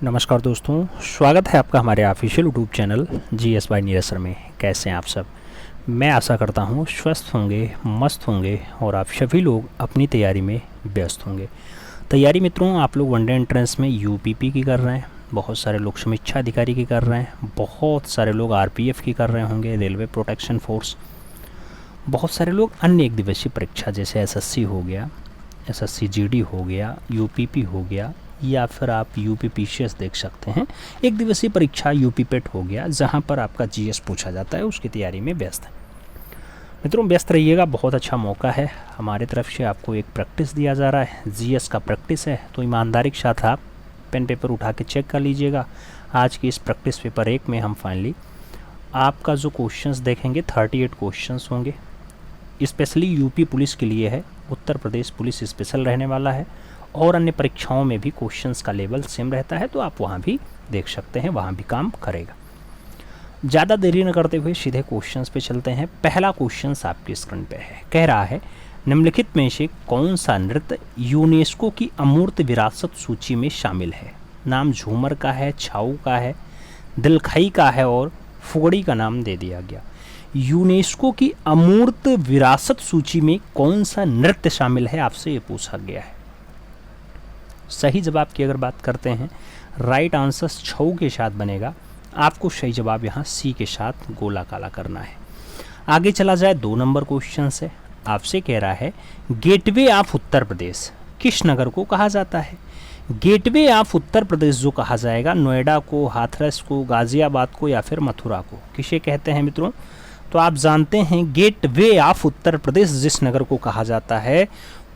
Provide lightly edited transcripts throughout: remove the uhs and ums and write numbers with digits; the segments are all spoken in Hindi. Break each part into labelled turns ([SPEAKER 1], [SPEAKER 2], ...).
[SPEAKER 1] नमस्कार दोस्तों, स्वागत है आपका हमारे official YouTube channel GS bye Neeraj sir में। कैसे हैं आप सब? मैं आशा करता हूँ स्वस्थ होंगे, मस्त होंगे और आप सभी लोग अपनी तैयारी में व्यस्त होंगे। तैयारी मित्रों, आप लोग वनडे एंट्रेंस में यूपीपी की कर रहे हैं, बहुत सारे लोग समीक्षा अधिकारी की कर रहे हैं, बहुत सारे लोग आरपीएफ की कर रहे होंगे, रेलवे प्रोटेक्शन फोर्स, बहुत सारे लोग अन्य एक दिवसीय परीक्षा जैसे एसएससी हो गया, एसएससी जीडी हो गया, यूपीपी हो गया, या फिर आप यूपीपीसीएस देख सकते हैं। एक दिवसीय परीक्षा यूपीपेट हो गया, जहां पर आपका जीएस पूछा जाता है, उसकी तैयारी में व्यस्त है। मित्रों व्यस्त रहिएगा, बहुत अच्छा मौका है। हमारे तरफ से आपको एक प्रैक्टिस दिया जा रहा है, जीएस का प्रैक्टिस है, तो ईमानदारी के साथ आप पेन पेपर उठा के चेक कर लीजिएगा। आज की इस प्रैक्टिस पेपर 1 में हम फाइनली आपका जो क्वेश्चंस देखेंगे 38 क्वेश्चंस होंगे। स्पेशली यूपी पुलिस के लिए है, उत्तर प्रदेश पुलिस स्पेशल रहने वाला है, और अन्य परीक्षाओं में भी क्वेश्चंस का लेवल सेम रहता है, तो आप वहाँ भी देख सकते हैं, वहाँ भी काम करेगा। ज़्यादा देरी न करते हुए सीधे क्वेश्चंस पे चलते हैं। पहला क्वेश्चंस आपकी स्क्रीन पे है, कह रहा है निम्नलिखित में से कौन सा नृत्य यूनेस्को की अमूर्त विरासत सूची में शामिल है? नाम झूमर का है, छाऊ का है, दिलखई का है और फुगड़ी का नाम दे दिया गया। यूनेस्को की अमूर्त विरासत सूची में कौन सा नृत्य शामिल है, आपसे ये पूछा गया है। सही जवाब की अगर बात करते हैं, राइट आंसर छऊ के साथ बनेगा। आपको सही जवाब यहाँ सी के साथ गोला काला करना है। आगे चला जाए, 2 नंबर क्वेश्चन से आपसे कह रहा है गेटवे ऑफ उत्तर प्रदेश किस नगर को कहा जाता है? गेटवे ऑफ उत्तर प्रदेश जो कहा जाएगा, नोएडा को, हाथरस को, गाजियाबाद को या फिर मथुरा को, किसे कहते हैं मित्रों? तो आप जानते हैं गेटवे ऑफ उत्तर प्रदेश जिस नगर को कहा जाता है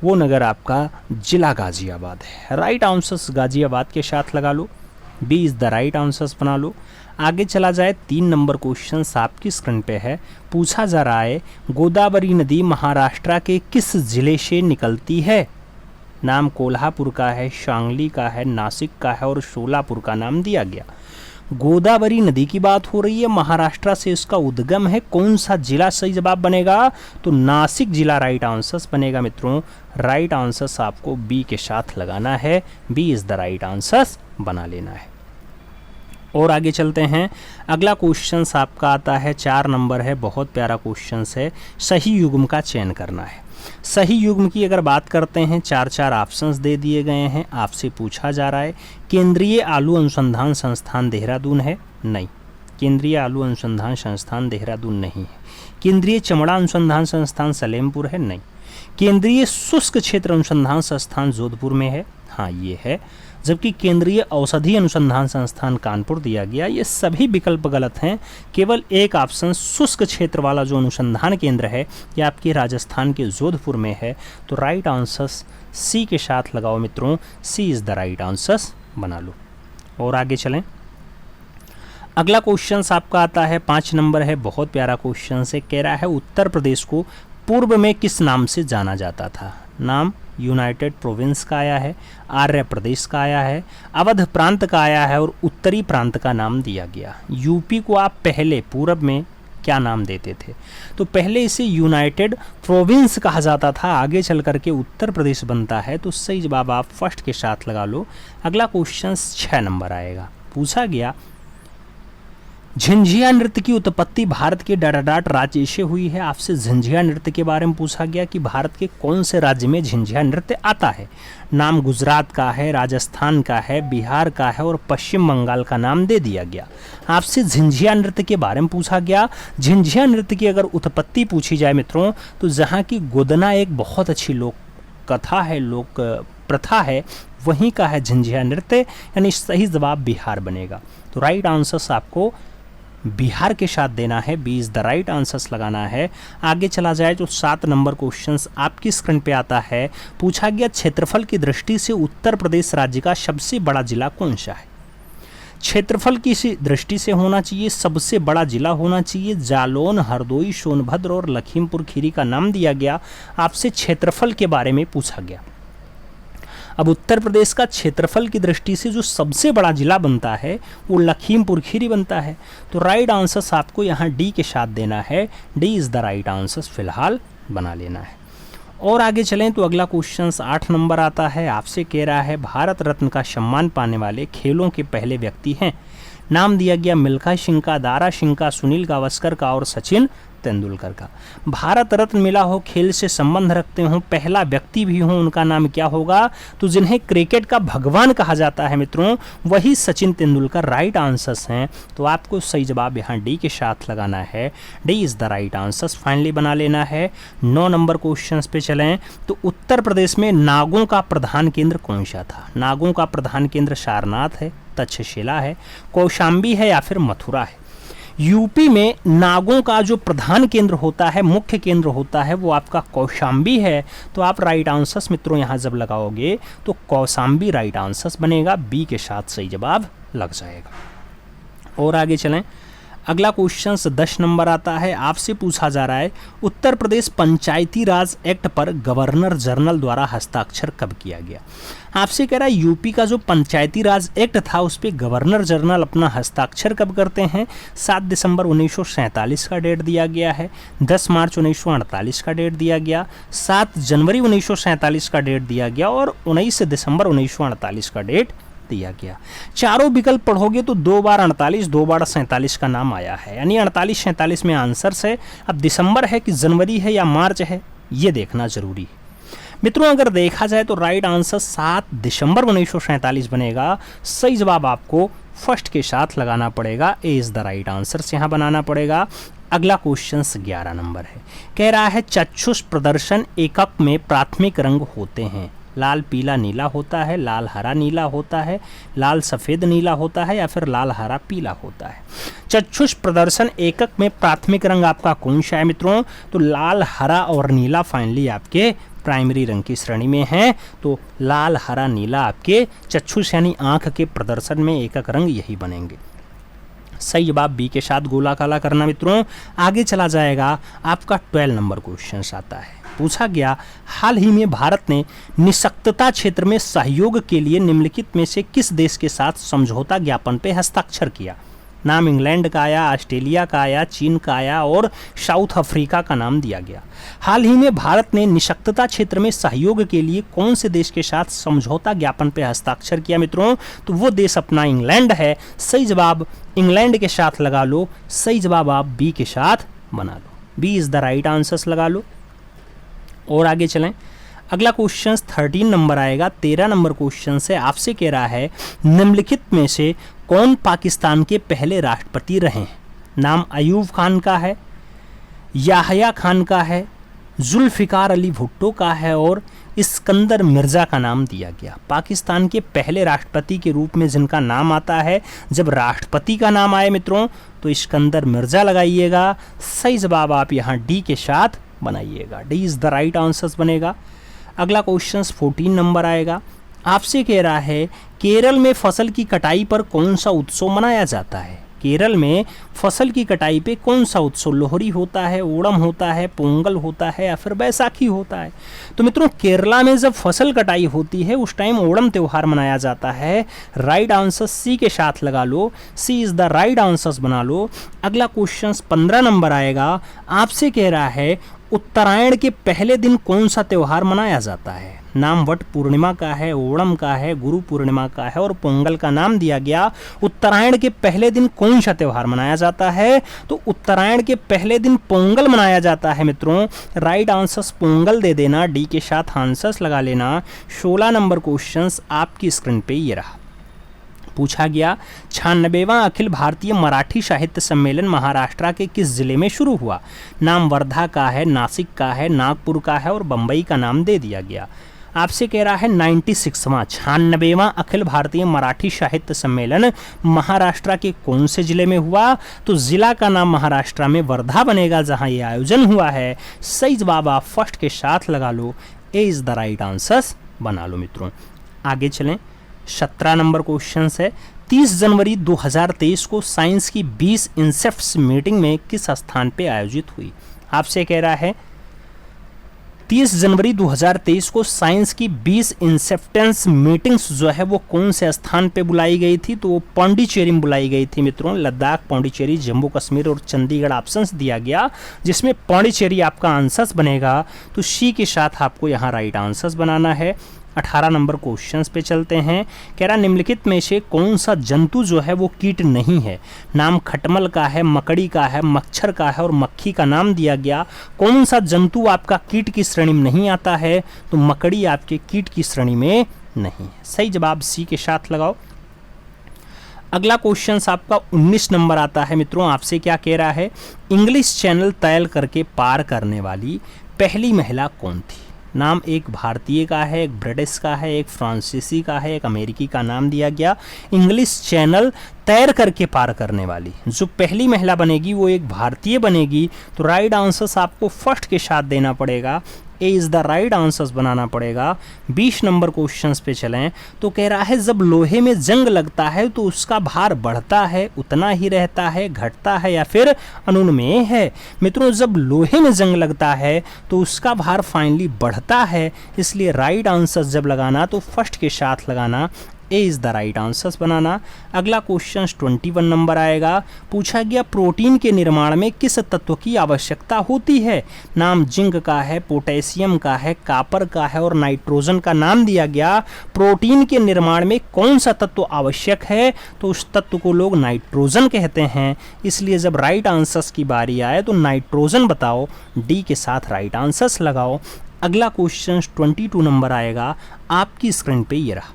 [SPEAKER 1] वो नगर आपका जिला गाजियाबाद है। राइट आंसर्स गाजियाबाद के साथ लगा लो, B is the right answers बना लो। आगे चला जाए, 3 नंबर क्वेश्चन आपकी स्क्रीन पे है, पूछा जा रहा है गोदावरी नदी महाराष्ट्र के किस जिले से निकलती है? नाम कोल्हापुर का है, सांगली का है, नासिक का है और सोलापुर का नाम दिया गया। गोदावरी नदी की बात हो रही है, महाराष्ट्र से इसका उद्गम है। कौन सा जिला सही जवाब बनेगा? तो नासिक जिला राइट आंसर्स बनेगा मित्रों। राइट आंसर्स आपको बी के साथ लगाना है, B is the right answers बना लेना है। और आगे चलते हैं, अगला क्वेश्चन आपका आता है 4 नंबर है, बहुत प्यारा क्वेश्चन है। सही युग्म का चयन करना है। सही युग्म की अगर बात करते हैं, 4 ऑप्शंस दे दिए गए हैं। आपसे पूछा जा रहा है केंद्रीय आलू अनुसंधान संस्थान देहरादून है? नहीं, केंद्रीय आलू अनुसंधान संस्थान देहरादून नहीं है। केंद्रीय चमड़ा अनुसंधान संस्थान सलेमपुर है? नहीं। केंद्रीय शुष्क क्षेत्र अनुसंधान संस्थान जोधपुर में है? हाँ ये है। जबकि केंद्रीय औषधि अनुसंधान संस्थान कानपुर दिया गया। ये सभी विकल्प गलत हैं, केवल एक ऑप्शन शुष्क क्षेत्र वाला जो अनुसंधान केंद्र है ये आपके राजस्थान के जोधपुर में है। तो राइट आंसर्स सी के साथ लगाओ मित्रों, सी इज़ द राइट आंसर्स बना लो। और आगे चलें, अगला क्वेश्चन आपका आता है 5 नंबर है, बहुत प्यारा क्वेश्चन है। कह रहा है उत्तर प्रदेश को पूर्व में किस नाम से जाना जाता था? नाम यूनाइटेड प्रोविंस का आया है, आर्य प्रदेश का आया है, अवध प्रांत का आया है और उत्तरी प्रांत का नाम दिया गया। यूपी को आप पहले पूर्व में क्या नाम देते थे? तो पहले इसे यूनाइटेड प्रोविंस कहा जाता था, आगे चल करके उत्तर प्रदेश बनता है। तो सही जवाब आप फर्स्ट के साथ लगा लो। अगला क्वेश्चन 6 नंबर आएगा, पूछा गया झंझिया नृत्य की उत्पत्ति भारत के डाडाडाट राज्य से हुई है। आपसे झंझिया नृत्य के बारे में पूछा गया कि भारत के कौन से राज्य में झंझिया नृत्य आता है। नाम गुजरात का है, राजस्थान का है, बिहार का है और पश्चिम बंगाल का नाम दे दिया गया। आपसे झंझिया नृत्य के बारे में पूछा गया। झंझिया नृत्य की अगर उत्पत्ति पूछी जाए मित्रों, तो जहाँ की गोदना एक बहुत अच्छी लोक कथा है, लोक प्रथा है, वहीं का है झंझिया नृत्य, यानी सही जवाब बिहार बनेगा। तो राइट आंसर्स आपको बिहार के साथ देना है, B is the right answers लगाना है। आगे चला जाए तो 7 नंबर क्वेश्चंस आपकी स्क्रीन पे आता है, पूछा गया क्षेत्रफल की दृष्टि से उत्तर प्रदेश राज्य का सबसे बड़ा जिला कौन सा है? क्षेत्रफल की दृष्टि से होना चाहिए, सबसे बड़ा जिला होना चाहिए। जालौन, हरदोई, सोनभद्र और लखीमपुर खीरी का नाम दिया गया। आपसे क्षेत्रफल के बारे में पूछा गया। अब उत्तर प्रदेश का क्षेत्रफल की दृष्टि से जो सबसे बड़ा जिला बनता है वो लखीमपुर खीरी बनता है। तो राइट आंसर्स आपको यहाँ डी के साथ देना है, D is the right answers फिलहाल बना लेना है। और आगे चलें तो अगला क्वेश्चन 8 नंबर आता है। आपसे कह रहा है भारत रत्न का सम्मान पाने वाले खेलों के पहले व्यक्ति हैं। नाम दिया गया मिल्खा सिंह का, दारा सिंह का, सुनील गावस्कर का और सचिन तेंदुलकर का। भारत रत्न मिला हो, खेल से संबंध रखते हो, पहला व्यक्ति भी हो, उनका नाम क्या होगा? तो जिन्हें क्रिकेट का भगवान कहा जाता है मित्रों, वही सचिन तेंदुलकर राइट आंसर्स हैं। तो आपको सही जवाब यहाँ डी के साथ लगाना है। D is the right answers finally बना लेना है। 9 नंबर क्वेश्चन पे चलें तो उत्तर प्रदेश में नागों का प्रधान केंद्र कौन सा था? नागों का प्रधान केंद्र सारनाथ है, तक्षशिला है, कौशाम्बी है या फिर मथुरा है? यूपी में नागों का जो प्रधान केंद्र होता है, मुख्य केंद्र होता है, वो आपका कौशाम्बी है। तो आप राइट आंसर्स मित्रों यहाँ जब लगाओगे तो कौशाम्बी राइट आंसर्स बनेगा, बी के साथ सही जवाब लग जाएगा। और आगे चलें, अगला क्वेश्चन 10 नंबर आता है। आपसे पूछा जा रहा है उत्तर प्रदेश पंचायती राज एक्ट पर गवर्नर जनरल द्वारा हस्ताक्षर कब किया गया? आपसे कह रहा है यूपी का जो पंचायती राज एक्ट था उस पर गवर्नर जनरल अपना हस्ताक्षर कब करते हैं? 7 दिसंबर 1947 का डेट दिया गया है, 10 मार्च 1948 का डेट दिया गया, 7 जनवरी 1947 का डेट दिया गया और 19 दिसंबर 1948 का डेट दिया गया। चारों विकल्प पढ़ोगे तो 2 बार 48, 2 बार 47 का नाम आया है, यानी 48 47 में आंसर्स है। अब दिसंबर है कि जनवरी है या मार्च है, ये देखना जरूरी है मित्रों। अगर देखा जाए तो राइट आंसर 7 दिसंबर 1947 बनेगा। सही जवाब आपको फर्स्ट के साथ लगाना पड़ेगा, ए इज द राइट आंसर यहाँ बनाना पड़ेगा। अगला क्वेश्चन 11 नंबर है। कह रहा है चक्षुष प्रदर्शन एकक में प्राथमिक रंग होते हैं। लाल पीला नीला होता है, लाल हरा नीला होता है, लाल सफ़ेद नीला होता है या फिर लाल हरा पीला होता है? चक्षुष प्रदर्शन एकक में प्राथमिक रंग आपका कौन सा है मित्रों? तो लाल हरा और नीला फाइनली आपके प्राइमरी रंग की श्रेणी में है। तो लाल हरा नीला आपके चक्षुष यानी आंख के प्रदर्शन में एकक रंग यही बनेंगे। सही जवाब बी के साथ गोला काला करना मित्रों। आगे चला जाएगा आपका 12 नंबर क्वेश्चन आता है। पूछा गया हाल ही में भारत ने निःशक्तता क्षेत्र में सहयोग के लिए निम्नलिखित में से किस देश के साथ समझौता ज्ञापन पे हस्ताक्षर किया? नाम इंग्लैंड का आया, ऑस्ट्रेलिया का आया, चीन का आया और साउथ अफ्रीका का नाम दिया गया। हाल ही में भारत ने निःशक्तता क्षेत्र में सहयोग के लिए कौन से देश के साथ समझौता ज्ञापन पे हस्ताक्षर किया मित्रों? तो वो देश अपना इंग्लैंड है। सही जवाब इंग्लैंड के साथ लगा लो। सही जवाब आप बी के साथ बना लो, B is the right answers लगा लो। और आगे चलें, अगला क्वेश्चन 13 नंबर आएगा। 13 नंबर क्वेश्चन से आपसे कह रहा है निम्नलिखित में से कौन पाकिस्तान के पहले राष्ट्रपति रहे हैं? नाम अयूब खान का है, याहया खान का है, जुल्फ़िकार अली भुट्टो का है और इस्कंदर मिर्ज़ा का नाम दिया गया। पाकिस्तान के पहले राष्ट्रपति के रूप में जिनका नाम आता है, जब राष्ट्रपति का नाम आए मित्रों तो इस्कंदर मिर्ज़ा लगाइएगा। सही जवाब आप यहाँ डी के साथ बनाइएगा, D is the right answers बनेगा। अगला क्वेश्चन 14 नंबर आएगा। आपसे कह रहा है केरल में फसल की कटाई पर कौन सा उत्सव मनाया जाता है? केरल में फसल की कटाई पे कौन सा उत्सव? लोहड़ी होता है, ओणम होता है, पोंगल होता है या फिर बैसाखी होता है? तो मित्रों केरला में जब फसल कटाई होती है उस टाइम ओणम त्यौहार मनाया जाता है। राइट आंसर सी के साथ लगा लो, सी इज द राइट आंसर्स बना लो। अगला क्वेश्चन 15 नंबर आएगा। आपसे कह रहा है उत्तरायण के पहले दिन कौन सा त्यौहार मनाया जाता है? नाम वट पूर्णिमा का है, ओणम का है, गुरु पूर्णिमा का है और पोंगल का नाम दिया गया। उत्तरायण के पहले दिन कौन सा त्यौहार मनाया जाता है? तो उत्तरायण के पहले दिन पोंगल मनाया जाता है मित्रों। राइट आंसर्स पोंगल दे देना, डी के साथ आंसर्स लगा लेना। 16 नंबर क्वेश्चन आपकी स्क्रीन पे ये रहा। पूछा गया 96वां अखिल भारतीय मराठी साहित्य सम्मेलन महाराष्ट्र के किस जिले में शुरू हुआ? नाम वर्धा का है, नासिक का है, नागपुर का है और बम्बई का नाम दे दिया गया। आपसे कह रहा है 96वां अखिल भारतीय मराठी साहित्य सम्मेलन महाराष्ट्र के कौन से जिले में हुआ? तो जिला का नाम महाराष्ट्र में वर्धा बनेगा जहां ये आयोजन हुआ है। सही जवाब आप फर्स्ट के साथ लगा लो, ए इज द राइट आंसर्स बना लो मित्रों। आगे चलें, 17 नंबर क्वेश्चन है। 30 जनवरी 2023 को साइंस की 20 इंसेप्ट्स मीटिंग में किस स्थान पे आयोजित हुई? आपसे कह रहा है 30 जनवरी 2023 को साइंस की 20 इंसेप्टेंस मीटिंग्स जो है वो कौन से स्थान पे बुलाई गई थी? तो वो पांडिचेरी में बुलाई गई थी मित्रों। लद्दाख, पांडिचेरी, जम्मू कश्मीर और चंडीगढ़ ऑप्शंस दिया गया, जिसमें पांडिचेरी आपका आंसर्स बनेगा। तो सी के साथ आपको यहाँ राइट आंसर्स बनाना है। 18 नंबर क्वेश्चंस पे चलते हैं। कह रहा निम्नलिखित में से कौन सा जंतु जो है वो कीट नहीं है? नाम खटमल का है, मकड़ी का है, मच्छर का है और मक्खी का नाम दिया गया। कौन सा जंतु आपका कीट की श्रेणी में नहीं आता है? तो मकड़ी आपके कीट की श्रेणी में नहीं है। सही जवाब सी के साथ लगाओ। अगला क्वेश्चन आपका 19 नंबर आता है मित्रों। आपसे क्या कह रहा है? इंग्लिश चैनल तय करके पार करने वाली पहली महिला कौन थी? नाम एक भारतीय का है, एक ब्रिटिश का है, एक फ्रांसीसी का है, एक अमेरिकी का नाम दिया गया। इंग्लिश चैनल तैर करके पार करने वाली जो पहली महिला बनेगी वो एक भारतीय बनेगी। तो राइट आंसर्स आपको फर्स्ट के साथ देना पड़ेगा। A is the right answers बनाना पड़ेगा। 20 नंबर क्वेश्चंस पे चलें तो कह रहा है जब लोहे में जंग लगता है तो उसका भार बढ़ता है, उतना ही रहता है, घटता है या फिर अनुमेय है? मित्रों, जब लोहे में जंग लगता है तो उसका भार फाइनली बढ़ता है, इसलिए राइट आंसर्स जब लगाना तो फर्स्ट के साथ लगाना। A is the right answers बनाना। अगला क्वेश्चन 21 नंबर आएगा। पूछा गया प्रोटीन के निर्माण में किस तत्व की आवश्यकता होती है? नाम जिंक का है, पोटेशियम का है, कॉपर का है और नाइट्रोजन का नाम दिया गया। प्रोटीन के निर्माण में कौन सा तत्व आवश्यक है? तो उस तत्व को लोग नाइट्रोजन कहते हैं। इसलिए जब राइट आंसर्स की बारी आए तो नाइट्रोजन बताओ। डी के साथ राइट आंसर्स लगाओ। अगला क्वेश्चन 22 नंबर आएगा। आपकी स्क्रीन पे ये रहा।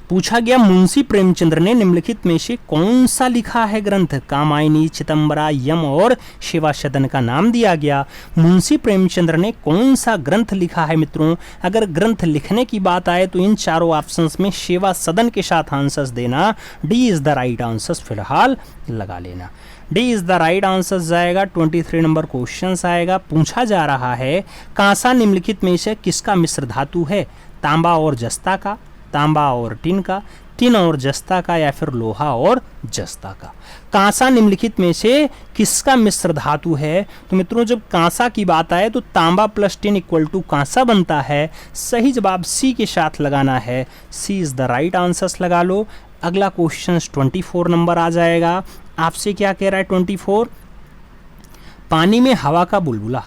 [SPEAKER 1] पूछा गया मुंशी प्रेमचंद्र ने निम्नलिखित में से कौन सा लिखा है ग्रंथ? कामायनी, चिदंबरा, यम और शिवा सदन का नाम दिया गया। मुंशी प्रेमचंद्र ने कौन सा ग्रंथ लिखा है मित्रों? अगर ग्रंथ लिखने की बात आए तो इन चारों ऑप्शंस में शिवा सदन के साथ आंसर्स देना। D is the right answers फिलहाल लगा लेना। D is the right answer जाएगा। 23 नंबर क्वेश्चन आएगा। पूछा जा रहा है कांसा निम्नलिखित में से किसका मिश्र धातु है? तांबा और जस्ता का, तांबा और टिन का, टिन और जस्ता का या फिर लोहा और जस्ता का? कांसा निम्नलिखित में से किसका मिश्र धातु है? तो मित्रों जब कांसा की बात आए तो तांबा प्लस टिन इक्वल टू कांसा बनता है। सही जवाब सी के साथ लगाना है। सी इज द राइट आंसर्स लगा लो। अगला क्वेश्चन 24 नंबर आ जाएगा। आपसे क्या कह रहा है 24? पानी में हवा का बुलबुला,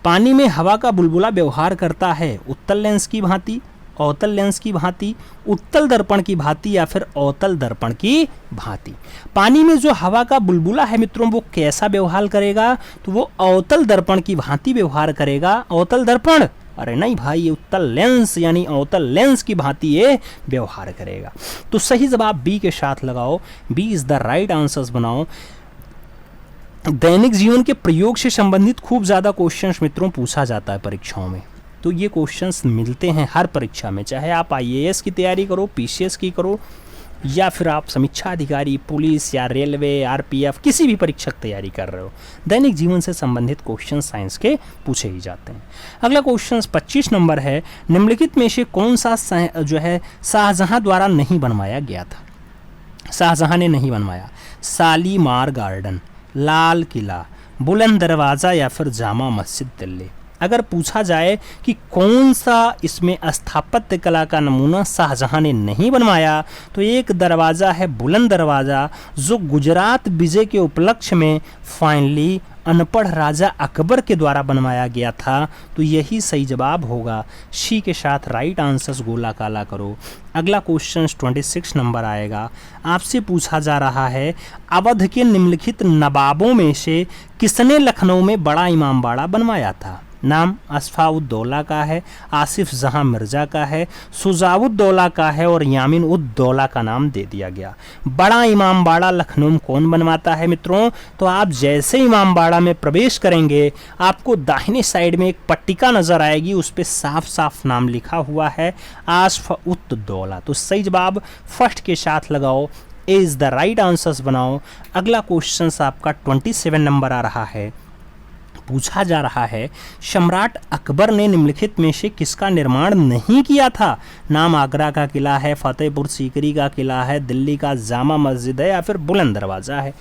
[SPEAKER 1] पानी में हवा का बुलबुला व्यवहार करता है उत्तल लेंस की भांति, अवतल लेंस की भांति, उत्तल दर्पण की भांति या फिर अवतल दर्पण की भांति? पानी में जो हवा का बुलबुला है मित्रों वो कैसा व्यवहार करेगा? तो वो अवतल दर्पण की भांति व्यवहार करेगा। अवतल दर्पण? अरे नहीं भाई, ये उत्तल लेंस यानी अवतल लेंस की भांति ये व्यवहार करेगा। तो सही जवाब बी के साथ लगाओ। B is the right answers बनाओ। दैनिक जीवन के प्रयोग से संबंधित खूब ज्यादा क्वेश्चंस मित्रों पूछा जाता है परीक्षाओं में। तो ये क्वेश्चंस मिलते हैं हर परीक्षा में, चाहे आप आईएएस की तैयारी करो, पीसीएस की करो या फिर आप समीक्षा अधिकारी, पुलिस या रेलवे, आरपीएफ किसी भी परीक्षा की तैयारी कर रहे हो, दैनिक जीवन से संबंधित क्वेश्चन साइंस के पूछे ही जाते हैं। अगला क्वेश्चन 25 नंबर है। निम्नलिखित में से कौन सा जो है शाहजहां द्वारा नहीं बनवाया गया था? शाहजहां ने नहीं बनवाया। शालीमार गार्डन, लाल किला, बुलंद दरवाज़ा या फिर जामा मस्जिद दिल्ली? अगर पूछा जाए कि कौन सा इसमें स्थापत्य कला का नमूना शाहजहां ने नहीं बनवाया, तो एक दरवाज़ा है बुलंद दरवाज़ा, जो गुजरात विजय के उपलक्ष्य में फाइनली अनपढ़ राजा अकबर के द्वारा बनवाया गया था। तो यही सही जवाब होगा। सी के साथ राइट आंसर्स गोला काला करो। अगला क्वेश्चन 26 नंबर आएगा। आपसे पूछा जा रहा है अवध के निम्नलिखित नवाबों में से किसने लखनऊ में बड़ा इमामबाड़ा बनवाया था? नाम अस्फाउद्दौला का है, आसिफ जहां मिर्जा का है, सुजाउद्दौला का है और यामिन उद्दौला का नाम दे दिया गया। बड़ा इमामबाड़ा लखनऊ में कौन बनवाता है मित्रों? तो आप जैसे इमामबाड़ा में प्रवेश करेंगे आपको दाहिने साइड में एक पट्टिका नजर आएगी, उस पर साफ साफ नाम लिखा हुआ है अस्फाउद्दौला। तो सही जवाब फर्स्ट के साथ लगाओ। ए इज द राइट आंसर्स बनाओ। अगला क्वेश्चन आपका 27 नंबर आ रहा है। पूछा जा रहा है सम्राट अकबर ने निम्नलिखित में से किसका निर्माण नहीं किया था? नाम आगरा का किला है, फतेहपुर सीकरी का किला है, दिल्ली का जामा मस्जिद है या फिर बुलंद दरवाज़ा है?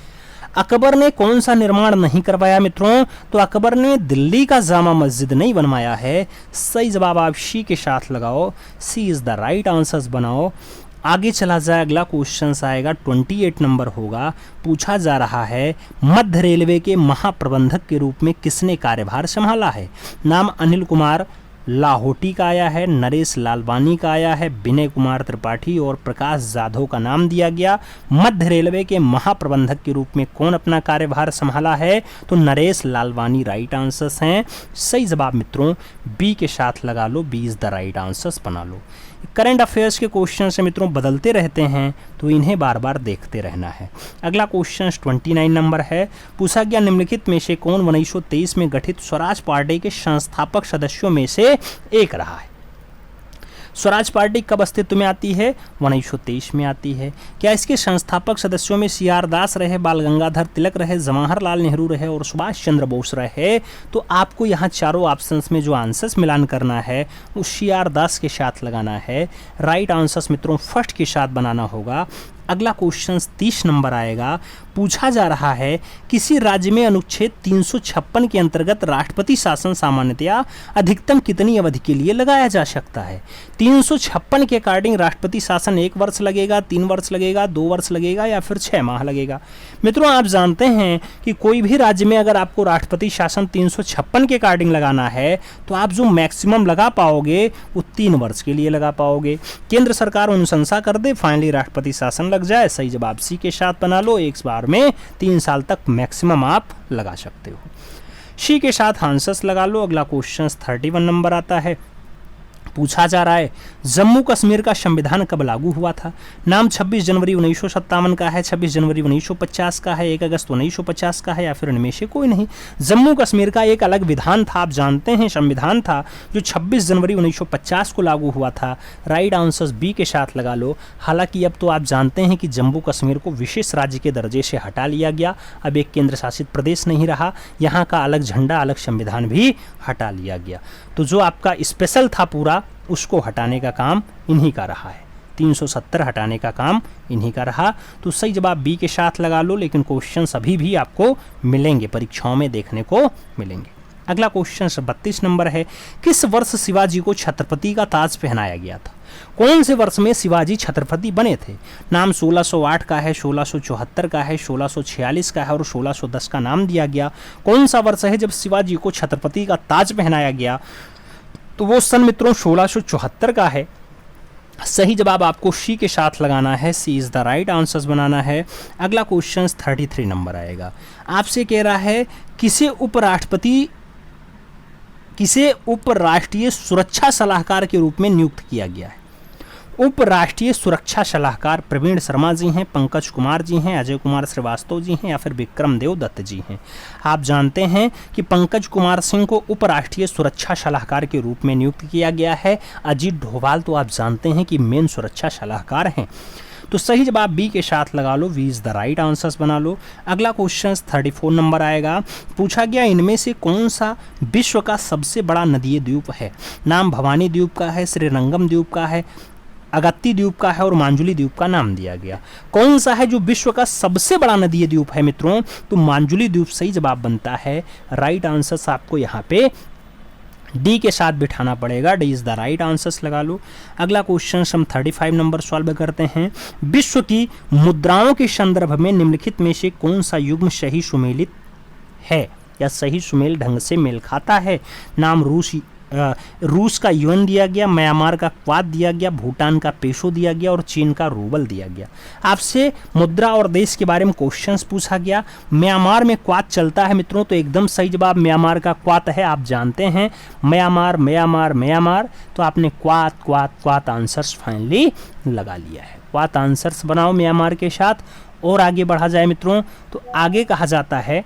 [SPEAKER 1] अकबर ने कौन सा निर्माण नहीं करवाया मित्रों? तो अकबर ने दिल्ली का जामा मस्जिद नहीं बनवाया है। सही जवाब आप सी के साथ लगाओ, सी इज द राइट आंसर्स बनाओ। आगे चला जाए, अगला क्वेश्चन आएगा 28 नंबर होगा। पूछा जा रहा है मध्य रेलवे के महाप्रबंधक के रूप में किसने कार्यभार संभाला है? नाम अनिल कुमार लाहोटी का आया है, नरेश लालवानी का आया है, विनय कुमार त्रिपाठी और प्रकाश जाधव का नाम दिया गया। मध्य रेलवे के महाप्रबंधक के रूप में कौन अपना कार्यभार संभाला है? तो नरेश लालवानी राइट आंसर्स हैं। सही जवाब मित्रों बी के साथ लगा लो, B is the right answers बना लो। करंट अफेयर्स के क्वेश्चन से मित्रों बदलते रहते हैं, तो इन्हें बार बार देखते रहना है। अगला क्वेश्चन 29 नंबर है। पूछा गया निम्नलिखित में से कौन 1923 में गठित स्वराज पार्टी के संस्थापक सदस्यों में से एक रहा है? स्वराज पार्टी कब अस्तित्व में आती है? 1923 में आती है। क्या इसके संस्थापक सदस्यों में सी.आर. दास रहे, बाल गंगाधर तिलक रहे, जवाहरलाल नेहरू रहे और सुभाष चंद्र बोस रहे? तो आपको यहाँ चारों ऑप्शंस में जो आंसर्स मिलान करना है वो सी.आर. दास के साथ लगाना है। राइट आंसर्स मित्रों फर्स्ट के साथ बनाना होगा। अगला क्वेश्चन 30 नंबर आएगा। पूछा जा रहा है किसी राज्य में अनुच्छेद 356 के अंतर्गत राष्ट्रपति शासन सामान्यतया अधिकतम कितनी अवधि के लिए लगाया जा सकता है? 356 के अकॉर्डिंग राष्ट्रपति शासन 1 वर्ष लगेगा, 3 वर्ष लगेगा, 2 वर्ष लगेगा या फिर 6 माह लगेगा? मित्रों आप जानते हैं कि कोई भी राज्य में अगर आपको राष्ट्रपति शासन 356 के अकॉर्डिंग लगाना है तो आप जो मैक्सिमम लगा पाओगे वो 3 वर्ष के लिए लगा पाओगे। केंद्र सरकार अनुशंसा कर दे, फाइनली राष्ट्रपति शासन लग जाए। सही जवाब सी के साथ बना लो। एक बार में 3 साल तक मैक्सिमम आप लगा सकते हो। सी के साथ आंसर्स लगा लो। अगला क्वेश्चन 31 नंबर आता है। पूछा जा रहा है जम्मू कश्मीर का संविधान कब लागू हुआ था? नाम 26 जनवरी 1957 का है, 26 जनवरी 1950 का है, 1 अगस्त 1950 का है या फिर इनमें से कोई नहीं। जम्मू कश्मीर का एक अलग विधान था, आप जानते हैं संविधान था जो 26 जनवरी 1950 को लागू हुआ था। राइट आंसर्स बी के साथ लगा लो। हालांकि अब तो आप जानते हैं कि जम्मू कश्मीर को विशेष राज्य के दर्जे से हटा लिया गया, अब एक केंद्र शासित प्रदेश नहीं रहा, यहाँ का अलग झंडा अलग संविधान भी हटा लिया गया। तो जो आपका स्पेशल था पूरा उसको हटाने का काम इन्हीं का रहा है, 370 हटाने का काम इन्हीं का रहा। तो सही जवाब बी के साथ लगा लो। लेकिन क्वेश्चन अभी भी आपको मिलेंगे, परीक्षाओं में देखने को मिलेंगे। अगला क्वेश्चन 32 नंबर है। किस वर्ष शिवाजी को छत्रपति का ताज पहनाया गया था? कौन से वर्ष में शिवाजी छत्रपति बने थे? नाम 1608 का है, 1674 का है, 1646 का है और 1610 का नाम दिया गया। कौन सा वर्ष है जब शिवाजी को छत्रपति का ताज पहनाया गया? तो वो सन मित्रों 1674 का है। सही जवाब आपको सी के साथ लगाना है, सी इज द राइट आंसर्स बनाना है। अगला क्वेश्चन 33 नंबर आएगा। आपसे कह रहा है किसे उपराष्ट्रीय सुरक्षा सलाहकार के रूप में नियुक्त किया गया है? उपराष्ट्रीय सुरक्षा सलाहकार प्रवीण शर्मा जी हैं, पंकज कुमार जी हैं, अजय कुमार श्रीवास्तव जी हैं या फिर विक्रम देव दत्त जी हैं? आप जानते हैं कि पंकज कुमार सिंह को उपराष्ट्रीय सुरक्षा सलाहकार के रूप में नियुक्त किया गया है। अजीत डोभाल तो आप जानते हैं कि मेन सुरक्षा सलाहकार हैं। तो सही जवाब बी के साथ लगा लो, V is the right answers बना लो। अगला क्वेश्चन 34 नंबर आएगा। पूछा गया इनमें से कौन सा विश्व का सबसे बड़ा नदीय द्वीप है? नाम भवानी द्वीप का है, श्रीरंगम द्वीप का है, अगत्ती द्वीप का है और मांजुली द्वीप का नाम दिया गया। कौन सा है जो विश्व का सबसे बड़ा नदीय द्वीप है मित्रों? तो मांजुली द्वीप सही जवाब बनता है। राइट आंसर्स आपको यहाँ पे डी के साथ बिठाना पड़ेगा, D is the right answers लगा लो। अगला क्वेश्चन हम 35 नंबर सॉल्व करते हैं। विश्व की मुद्राओं के संदर्भ में निम्नलिखित में से कौन सा युग्म सही सुमेलित है या सही सुमेल ढंग से मेल खाता है? नाम रूस का युएन दिया गया, म्यांमार का क्वाद दिया गया, भूटान का पेसो दिया गया और चीन का रूबल दिया गया। आपसे मुद्रा और देश के बारे में क्वेश्चंस पूछा गया। म्यांमार में क्वाद चलता है मित्रों, तो एकदम सही जवाब म्यांमार का क्वाद है। आप जानते हैं म्यांमार म्यांमार म्यांमार, तो आपने quad quad quad answers finally लगा लिया है। क्वाद आंसर्स बनाओ म्यांमार के साथ। और आगे बढ़ा जाए मित्रों, तो आगे कहा जाता है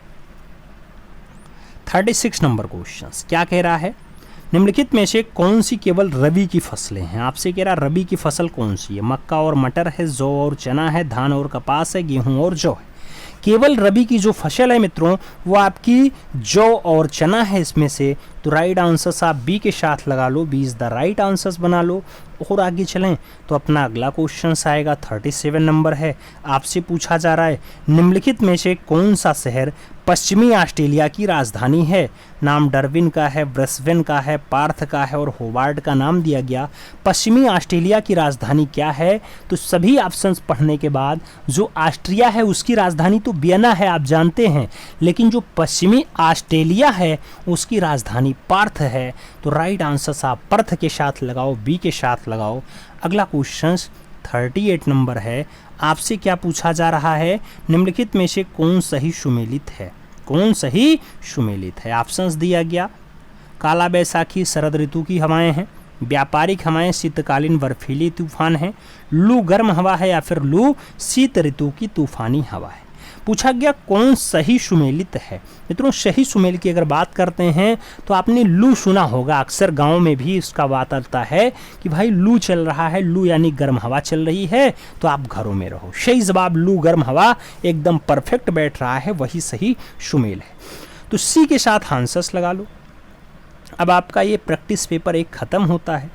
[SPEAKER 1] 36 नंबर क्वेश्चन क्या कह रहा है? निम्नलिखित में से कौन सी केवल रबी की फसलें हैं? आपसे कह रहा रबी की फसल कौन सी है? मक्का और मटर है, जौ और चना है, धान और कपास है, गेहूं और जौ है। केवल रबी की जो फसल है मित्रों वो आपकी जौ और चना है इसमें से। तो राइट आंसर्स आप बी के साथ लगा लो, B is the right answers बना लो। और आगे चलें तो अपना अगला क्वेश्चन आएगा 37 नंबर है। आपसे पूछा जा रहा है निम्नलिखित में से कौन सा शहर पश्चिमी ऑस्ट्रेलिया की राजधानी है। नाम डार्विन का है, ब्रिस्बेन का है, पार्थ का है और होबार्ट का नाम दिया गया। पश्चिमी ऑस्ट्रेलिया की राजधानी क्या है? तो सभी ऑप्शंस पढ़ने के बाद जो ऑस्ट्रिया है उसकी राजधानी तो वियना है, आप जानते हैं, लेकिन जो पश्चिमी ऑस्ट्रेलिया है उसकी राजधानी पार्थ है। तो राइट आंसर्स आप पर्थ के साथ लगाओ, बी के साथ लगाओ। अगला क्वेश्चन 38 नंबर है। आपसे क्या पूछा जा रहा है निम्नलिखित में से कौन सही सुमेलित है? कौन सही सुमेलित है? ऑप्शंस दिया गया काला बैसाखी शरद ऋतु की हवाएं हैं, व्यापारिक हवाएं शीतकालीन बर्फीली तूफान है, लू गर्म हवा है या फिर लू शीत ऋतु की तूफानी हवा है। पूछा गया कौन सही सुमेलित है। मित्रों सही सुमेल की अगर बात करते हैं तो आपने लू सुना होगा, अक्सर गांव में भी इसका बात आता है कि भाई लू चल रहा है, लू यानी गर्म हवा चल रही है तो आप घरों में रहो। सही जवाब लू गर्म हवा एकदम परफेक्ट बैठ रहा है, वही सही सुमेल है। तो सी के साथ आंसर्स लगा लो। अब आपका ये प्रैक्टिस पेपर एक ख़त्म होता है।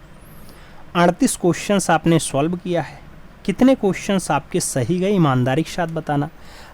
[SPEAKER 1] 38 क्वेश्चंस आपने सॉल्व किया है। कितने क्वेश्चंस आपके सही गए ईमानदारी के साथ बताना।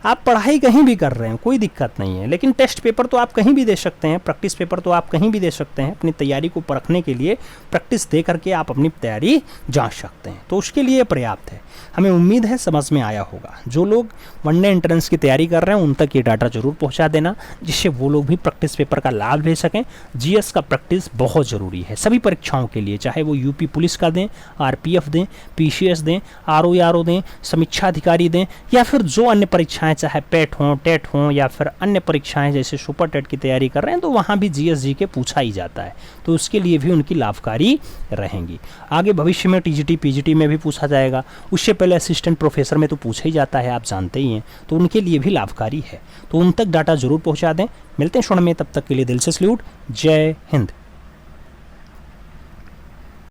[SPEAKER 1] आप पढ़ाई कहीं भी कर रहे हैं कोई दिक्कत नहीं है, लेकिन टेस्ट पेपर तो आप कहीं भी दे सकते हैं, प्रैक्टिस पेपर तो आप कहीं भी दे सकते हैं। अपनी तैयारी को परखने के लिए प्रैक्टिस दे करके आप अपनी तैयारी जांच सकते हैं, तो उसके लिए पर्याप्त है। हमें उम्मीद है समझ में आया होगा। जो लोग वनडे एंट्रेंस की तैयारी कर रहे हैं उन तक ये डाटा जरूर पहुँचा देना, जिससे वो लोग भी प्रैक्टिस पेपर का लाभ ले सकें। जीएस का प्रैक्टिस बहुत ज़रूरी है सभी परीक्षाओं के लिए, चाहे वो यूपी पुलिस का दें, आरपीएफ दें, पीसीएस दें, आरओ दें, समीक्षा अधिकारी दें, या फिर जो अन्य परीक्षाएं चाहे पेट हों, टेट हों या फिर अन्य परीक्षाएं जैसे सुपर टेट की तैयारी कर रहे हैं, तो वहाँ भी जीएस जीके पूछा ही जाता है, तो उसके लिए भी उनकी लाभकारी रहेंगी। आगे भविष्य में टीजीटी पीजीटी में भी पूछा जाएगा, उससे पहले असिस्टेंट प्रोफेसर में तो पूछा ही जाता है, आप जानते ही हैं, तो उनके लिए भी लाभकारी है। तो उन तक डाटा जरूर पहुँचा दें। मिलते हैं क्षण में, तब तक के लिए दिल से सल्यूट। जय हिंद।